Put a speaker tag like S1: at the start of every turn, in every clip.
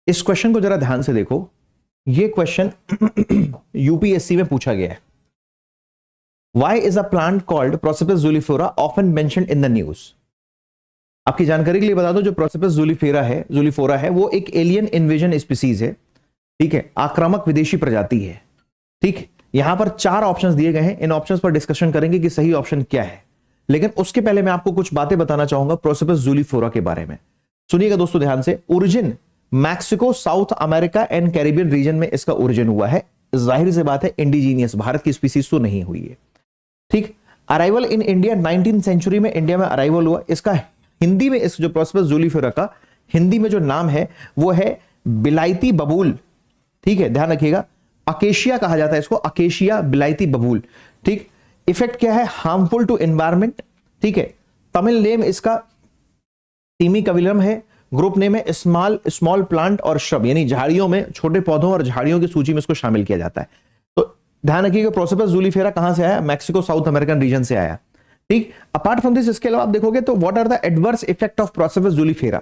S1: इस क्वेश्चन को जरा ध्यान से देखो, ये क्वेश्चन यूपीएससी में पूछा गया है। Why is a plant called Prosopis zulifera often mentioned in the news? आपकी जानकारी के लिए बता दो, जो प्रोसिपस जुलिफोरा है वो एक एलियन इन्वेजन स्पीसीज है, ठीक है, आक्रामक विदेशी प्रजाति है। ठीक, यहां पर 4 ऑप्शंस दिए गए हैं, इन ऑप्शंस पर डिस्कशन करेंगे कि सही ऑप्शन क्या है। लेकिन उसके पहले मैं आपको कुछ बातें बताना चाहूंगा प्रोसिपस जुलिफोरा के बारे में। सुनिएगा दोस्तों ध्यान से। Origin Mexico, South America and Caribbean region में इसका ओरिजिन हुआ है। जाहिर सी बात है इंडिजीनियस, भारत की स्पीसीज तो नहीं हुई है। ठीक, arrival in India 19th century में इंडिया में अराइवल हुआ। इसका हिंदी में, इस जो प्रोसिपस जुलिफेरा का हिंदी में जो नाम है वो है बिलायती बबूल। ठीक है, ध्यान रखिएगा, अकेशिया कहा जाता है इसको, अकेशिया बिलायती बबूल। ठीक, इफेक्ट क्या है, हार्मफुल टू एनवायरमेंट। ठीक है, तमिल नेम इसका टीमी कविलम है, ग्रुप नेम है स्मॉल प्लांट और श्रब, यानी झाड़ियों में, छोटे पौधों और झाड़ियों की सूची में इसको शामिल किया जाता है। तो ध्यान रखिएगा प्रोसिपस जुलिफेरा कहां से आया, मैक्सिको साउथ अमेरिकन रीजन से आया। ठीक, अपार्ट फ्रॉम दिस, इसके अलावा आप देखोगे तो what are the adverse effect of prosopis juliflora.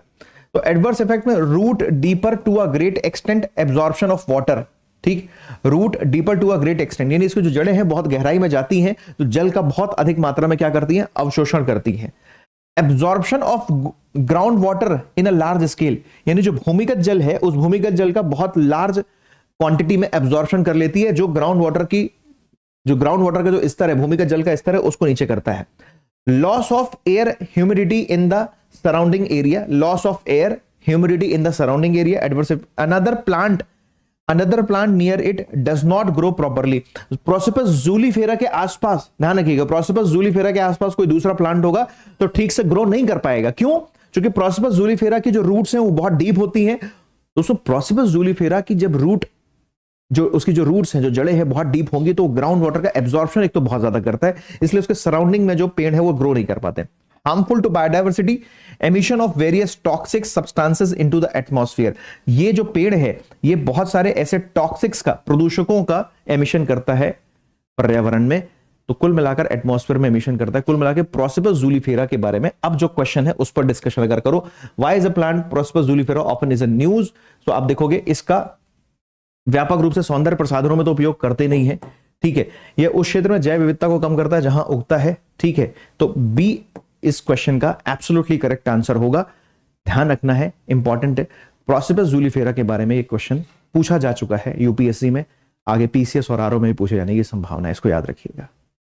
S1: तो एडवर्स इफेक्ट में root deeper to a great extent absorption of water. ठीक, root deeper to a great extent, यानी इसकी जो जड़ें हैं बहुत गहराई में जाती हैं, तो जल का बहुत अधिक मात्रा में क्या करती हैं, अवशोषण करती हैं। Absorption of ground water in a large scale, यानी जो भूमिगत जल है उस भूमिगत जल का बहुत लार्ज क्वांटिटी में एब्जॉर्प्शन कर लेती है, जो ग्राउंड वाटर का जो स्तर है, भूमिगत जल का स्तर है, उसको नीचे करता है। Loss of air humidity in the surrounding area, loss of air humidity in the surrounding area. Adverse, another plant near it does not grow properly. Prosopis juliflora के आसपास, ध्यान रखिएगा, प्रोसिपस जूलिफेरा के आसपास कोई दूसरा प्लांट होगा तो ठीक से ग्रो नहीं कर पाएगा। क्यों? क्योंकि प्रोसिपस जूलिफेरा की जो रूट्स हैं वो बहुत डीप होती हैं। दोस्तों प्रोसिपस जूलिफेरा की जब उसकी जो रूट्स हैं, जो जड़ें हैं, बहुत डीप होंगी तो ग्राउंड वाटर का एब्जॉर्प्शन एक तो बहुत ज्यादा करता है, इसलिए उसके सराउंडिंग में जो पेड़ है वो ग्रो नहीं कर पाते। Harmful to biodiversity, emission of various toxic substances into the atmosphere. ये जो पेड़ है ये बहुत सारे ऐसे टॉक्सिक्स का, प्रदूषकों का एमिशन करता है पर्यावरण में, तो कुल मिलाकर एटमॉस्फेयर में एमिशन करता है। कुल मिलाकर प्रोसिपस जूलिफेरा के बारे में अब जो क्वेश्चन है उस पर डिस्कशन अगर करो, why is a plant prosopis juliflora often is a news, तो आप देखोगे इसका व्यापक रूप से सौंदर्य प्रसाधनों में तो उपयोग करते नहीं है। ठीक है, यह उस क्षेत्र में जैव विविधता को कम करता है जहां उगता है। ठीक है, तो बी इस क्वेश्चन का एब्सोल्युटली करेक्ट आंसर होगा। ध्यान रखना है, इंपॉर्टेंट है। प्रोसिपस जूलिफेरा के बारे में ये क्वेश्चन पूछा जा चुका है यूपीएससी में, आगे पीसीएस और आरओ में भी पूछे जाने की संभावना है, इसको याद रखिएगा।